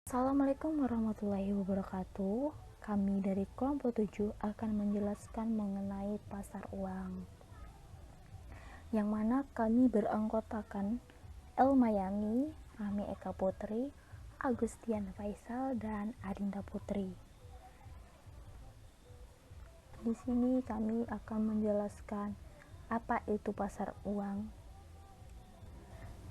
Assalamualaikum warahmatullahi wabarakatuh. Kami dari kelompok 7 akan menjelaskan mengenai pasar uang, yang mana kami beranggotakan Elmayani, Rami Eka Putri, Agustian Faisal, dan Adinda Putri. Di sini kami akan menjelaskan apa itu pasar uang.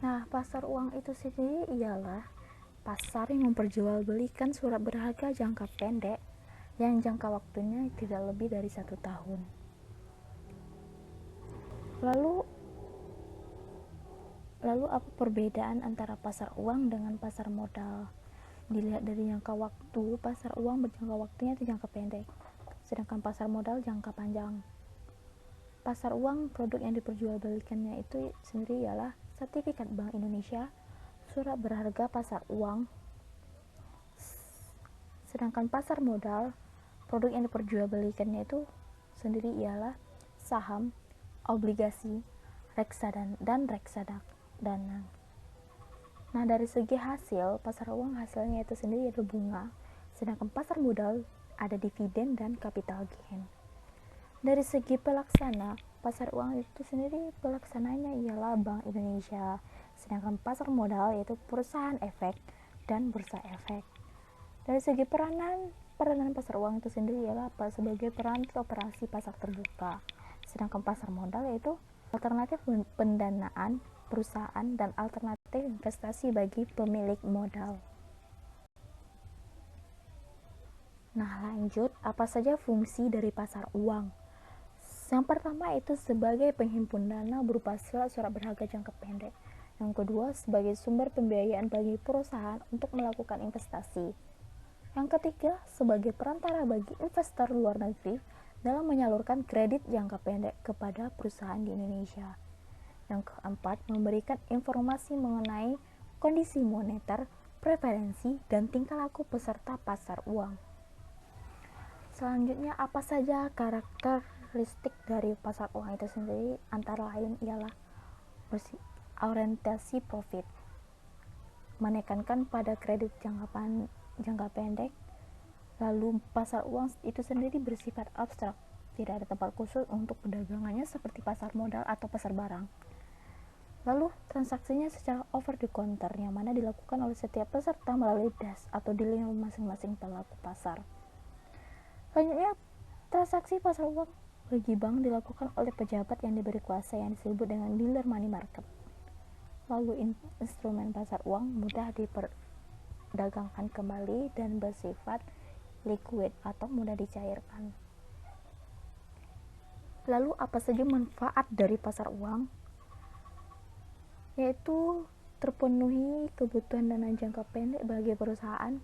Nah, pasar uang itu sendiri ialah pasar yang memperjualbelikan surat berharga jangka pendek yang jangka waktunya tidak lebih dari 1 tahun. Lalu apa perbedaan antara pasar uang dengan pasar modal? Dilihat dari jangka waktu, pasar uang berjangka waktunya itu jangka pendek, sedangkan pasar modal jangka panjang. Pasar uang, produk yang diperjualbelikannya itu sendiri ialah sertifikat Bank Indonesia, surat berharga pasar uang. Sedangkan pasar modal, produk yang diperjualbelikannya itu sendiri ialah saham, obligasi, dan reksadana. Nah, dari segi hasil, pasar uang hasilnya itu sendiri yaitu bunga, sedangkan pasar modal ada dividen dan capital gain. Dari segi pelaksana, pasar uang itu sendiri pelaksananya ialah Bank Indonesia, sedangkan pasar modal yaitu perusahaan efek dan bursa efek. Dari segi peranan pasar uang itu sendiri ialah sebagai peranti operasi pasar terbuka, sedangkan pasar modal yaitu alternatif pendanaan perusahaan dan alternatif investasi bagi pemilik modal. Nah, lanjut, apa saja fungsi dari pasar uang? Yang pertama itu sebagai penghimpun dana berupa surat berharga jangka pendek. Yang kedua, sebagai sumber pembiayaan bagi perusahaan untuk melakukan investasi. Yang ketiga, sebagai perantara bagi investor luar negeri dalam menyalurkan kredit jangka pendek kepada perusahaan di Indonesia. Yang keempat, memberikan informasi mengenai kondisi moneter, preferensi, dan tingkah laku peserta pasar uang. Selanjutnya, apa saja karakteristik dari pasar uang itu sendiri? Antara lain ialah orientasi profit, menekankan pada kredit jangka pendek. Lalu pasar uang itu sendiri bersifat abstrak, tidak ada tempat khusus untuk perdagangannya seperti pasar modal atau pasar barang. Lalu transaksinya secara over the counter, yang mana dilakukan oleh setiap peserta melalui desk atau dealing masing-masing pelaku pasar. Selanjutnya, transaksi pasar uang bagi bank dilakukan oleh pejabat yang diberi kuasa yang disebut dengan dealer money market. Lalu instrumen pasar uang mudah diperdagangkan kembali dan bersifat liquid atau mudah dicairkan. Lalu apa saja manfaat dari pasar uang? Yaitu terpenuhi kebutuhan dana jangka pendek bagi perusahaan,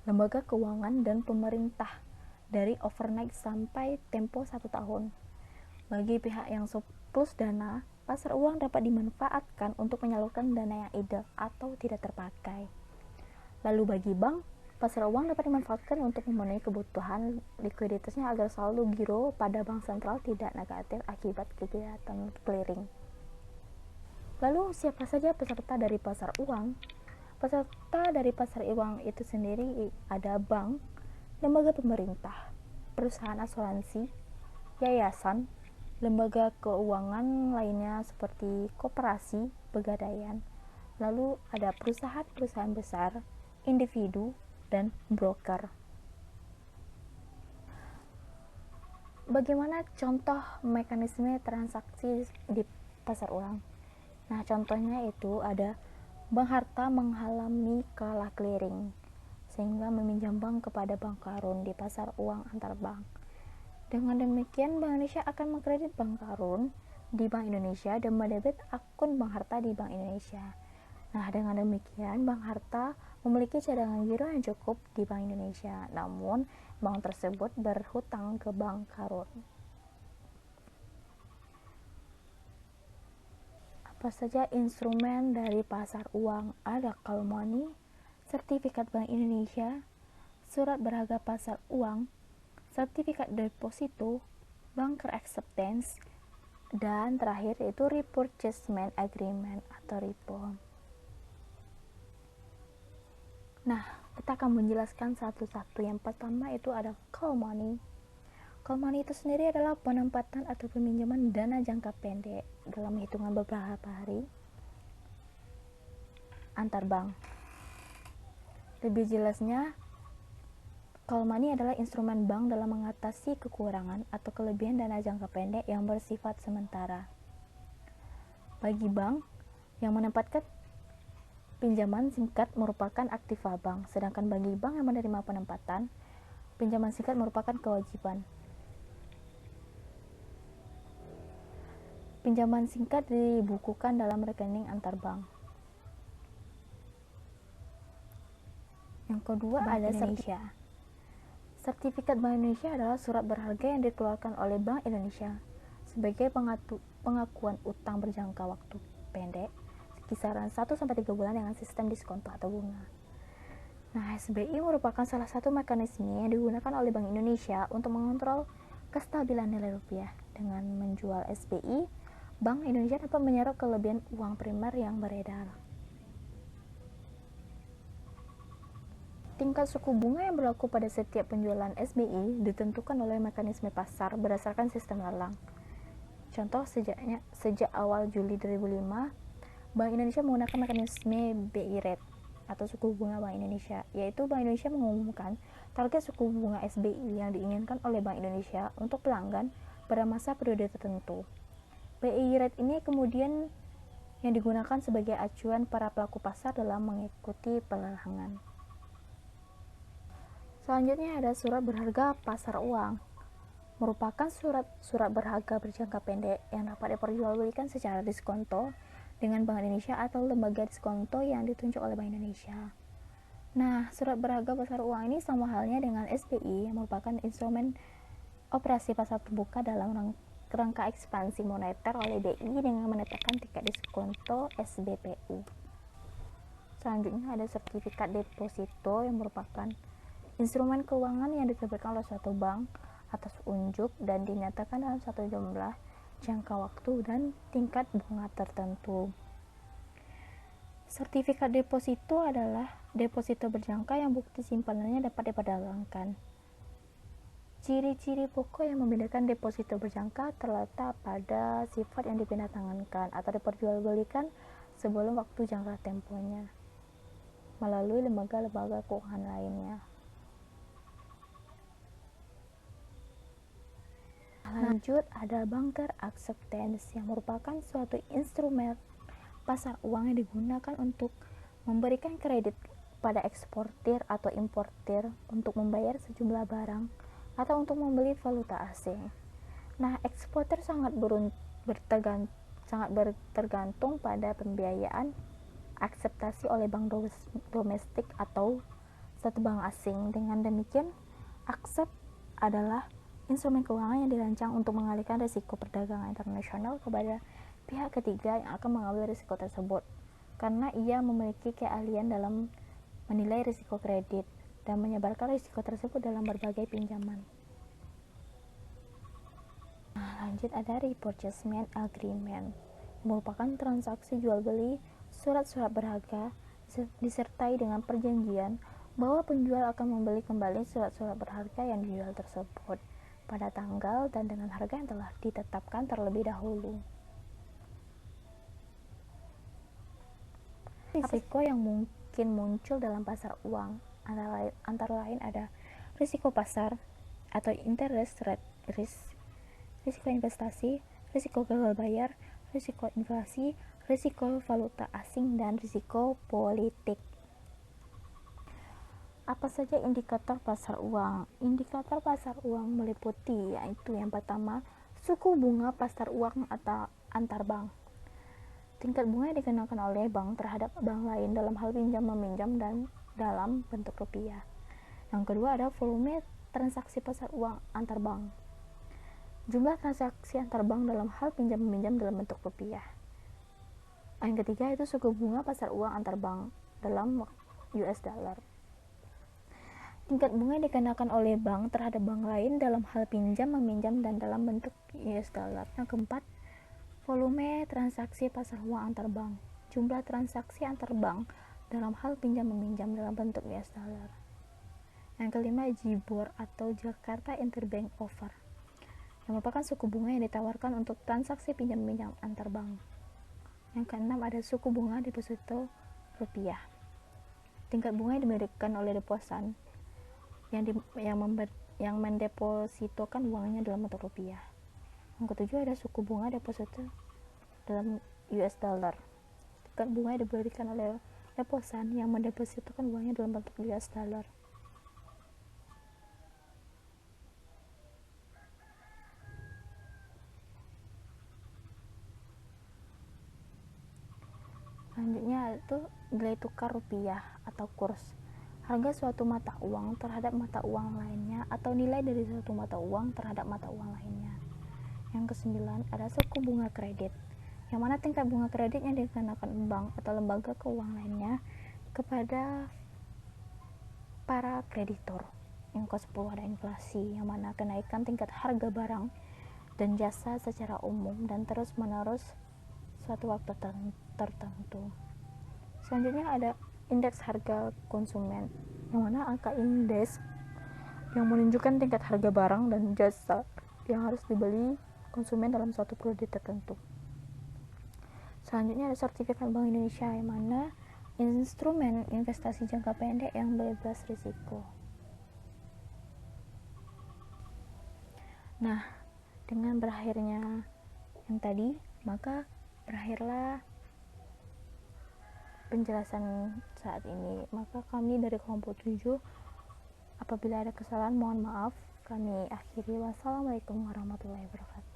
lembaga keuangan, dan pemerintah dari overnight sampai tempo 1 tahun. Bagi pihak yang surplus dana, pasar uang dapat dimanfaatkan untuk menyalurkan dana yang idle atau tidak terpakai. Lalu bagi bank, pasar uang dapat dimanfaatkan untuk memenuhi kebutuhan likuiditasnya agar selalu giro pada bank sentral tidak negatif akibat kegiatan clearing. Lalu siapa saja peserta dari pasar uang? Peserta dari pasar uang itu sendiri ada bank, lembaga pemerintah, perusahaan asuransi, yayasan, lembaga keuangan lainnya seperti koperasi, pegadaian. Lalu ada perusahaan-perusahaan besar, individu, dan broker. Bagaimana contoh mekanisme transaksi di pasar uang? Nah, contohnya itu ada Bank Harta mengalami kalah clearing sehingga meminjam bank kepada bank karun di pasar uang antar bank. Dengan demikian, Bank Indonesia akan mengkredit bank karun di Bank Indonesia dan mendebit akun Bank Harta di Bank Indonesia. Nah, dengan demikian, Bank Harta memiliki cadangan giro yang cukup di Bank Indonesia, namun bank tersebut berhutang ke bank karun. Apa saja instrumen dari pasar uang? Ada call money, sertifikat Bank Indonesia, surat berharga pasar uang, sertifikat deposito, banker acceptance, dan terakhir itu repurchasement agreement atau repo. Nah, Kita akan menjelaskan satu-satu. Yang pertama itu ada call money. Call money itu sendiri adalah penempatan atau peminjaman dana jangka pendek dalam hitungan beberapa hari antar bank. Lebih jelasnya, call money adalah instrumen bank dalam mengatasi kekurangan atau kelebihan dana jangka pendek yang bersifat sementara. Bagi bank yang menempatkan pinjaman singkat merupakan aktiva bank, sedangkan bagi bank yang menerima penempatan, pinjaman singkat merupakan kewajiban. Pinjaman singkat dibukukan dalam rekening antar bank. Yang kedua ada Indonesia. Sertifikat Bank Indonesia adalah surat berharga yang dikeluarkan oleh Bank Indonesia sebagai pengakuan utang berjangka waktu pendek kisaran 1-3 bulan dengan sistem diskonto atau bunga. Nah, SBI merupakan salah satu mekanisme yang digunakan oleh Bank Indonesia untuk mengontrol kestabilan nilai rupiah. Dengan menjual SBI, Bank Indonesia dapat menyerap kelebihan uang primer yang beredar. Tingkat suku bunga yang berlaku pada setiap penjualan SBI ditentukan oleh mekanisme pasar berdasarkan sistem lelang. Contoh, sejak awal Juli 2005, Bank Indonesia menggunakan mekanisme BI rate atau suku bunga Bank Indonesia, yaitu Bank Indonesia mengumumkan target suku bunga SBI yang diinginkan oleh Bank Indonesia untuk pelanggan pada masa periode tertentu. BI rate ini kemudian yang digunakan sebagai acuan para pelaku pasar dalam mengikuti pelelangan. Selanjutnya ada surat berharga pasar uang. Merupakan surat berharga berjangka pendek yang dapat diperjualbelikan secara diskonto dengan Bank Indonesia atau lembaga diskonto yang ditunjuk oleh Bank Indonesia. Nah, surat berharga pasar uang ini sama halnya dengan SBI yang merupakan instrumen operasi pasar terbuka dalam rangka ekspansi moneter oleh BI dengan menetapkan tingkat diskonto SBPU. Selanjutnya ada sertifikat deposito yang merupakan instrumen keuangan yang diterbitkan oleh suatu bank atas unjuk dan dinyatakan dalam satu jumlah jangka waktu dan tingkat bunga tertentu. Sertifikat deposito adalah deposito berjangka yang bukti simpanannya dapat diperdagangkan. Ciri-ciri pokok yang membedakan deposito berjangka terletak pada sifat yang dipindahtangankan atau diperjualbelikan sebelum waktu jangka tempohnya melalui lembaga-lembaga keuangan lainnya. Lanjut ada barter acceptance yang merupakan suatu instrumen pasar uang yang digunakan untuk memberikan kredit pada eksportir atau importir untuk membayar sejumlah barang atau untuk membeli valuta asing. Nah, eksportir sangat bertergantung pada pembiayaan akseptasi oleh bank domestik atau satu bank asing. Dengan demikian, aksept adalah instrumen keuangan yang dirancang untuk mengalihkan risiko perdagangan internasional kepada pihak ketiga yang akan mengambil risiko tersebut, karena ia memiliki keahlian dalam menilai risiko kredit dan menyebarkan risiko tersebut dalam berbagai pinjaman. Nah, lanjut ada repurchasement agreement, merupakan transaksi jual beli surat-surat berharga disertai dengan perjanjian bahwa penjual akan membeli kembali surat-surat berharga yang dijual tersebut pada tanggal dan dengan harga yang telah ditetapkan terlebih dahulu. Risiko yang mungkin muncul dalam pasar uang antara lain ada risiko pasar atau interest rate risk, risiko investasi, risiko gagal bayar, risiko inflasi, risiko valuta asing, dan risiko politik. Apa saja indikator pasar uang? Indikator pasar uang meliputi yaitu yang pertama, suku bunga pasar uang atau antar bank. Tingkat bunga yang dikenakan oleh bank terhadap bank lain dalam hal pinjam meminjam dan dalam bentuk rupiah. Yang kedua ada volume transaksi pasar uang antar bank. Jumlah transaksi antar bank dalam hal pinjam meminjam dalam bentuk rupiah. Yang ketiga itu suku bunga pasar uang antar bank dalam US dollar. Tingkat bunga yang dikenakan oleh bank terhadap bank lain dalam hal pinjam meminjam dan dalam bentuk US dollar. Yang keempat, volume transaksi pasar uang antar bank. Jumlah transaksi antar bank dalam hal pinjam meminjam dalam bentuk US dollar. Yang kelima, JIBOR atau Jakarta Interbank Offer, yang merupakan suku bunga yang ditawarkan untuk transaksi pinjam meminjam antar bank. Yang keenam, ada suku bunga deposito rupiah. Tingkat bunga yang diberikan oleh deposan yang mendepositokan uangnya dalam bentuk rupiah. Yang ketujuh, ada suku bunga deposito dalam US dollar. Tingkat bunga yang diberikan oleh deposan yang mendepositokan uangnya dalam bentuk US dollar. Selanjutnya itu nilai tukar rupiah atau kurs, harga suatu mata uang terhadap mata uang lainnya atau nilai dari suatu mata uang terhadap mata uang lainnya. Yang kesembilan, ada suku bunga kredit, yang mana tingkat bunga kredit yang dikenakan bank atau lembaga keuangan lainnya kepada para kreditor. Yang ke-10, ada inflasi, yang mana kenaikan tingkat harga barang dan jasa secara umum dan terus menerus suatu waktu tertentu. Selanjutnya ada indeks harga konsumen, yang mana angka indeks yang menunjukkan tingkat harga barang dan jasa yang harus dibeli konsumen dalam suatu periode tertentu. Selanjutnya ada sertifikat Bank Indonesia, yang mana instrumen investasi jangka pendek yang bebas risiko. Nah, dengan berakhirnya yang tadi, maka berakhirlah penjelasan saat ini. Maka kami dari kelompok 7, apabila ada kesalahan mohon maaf. Kami akhiri. Wassalamualaikum warahmatullahi wabarakatuh.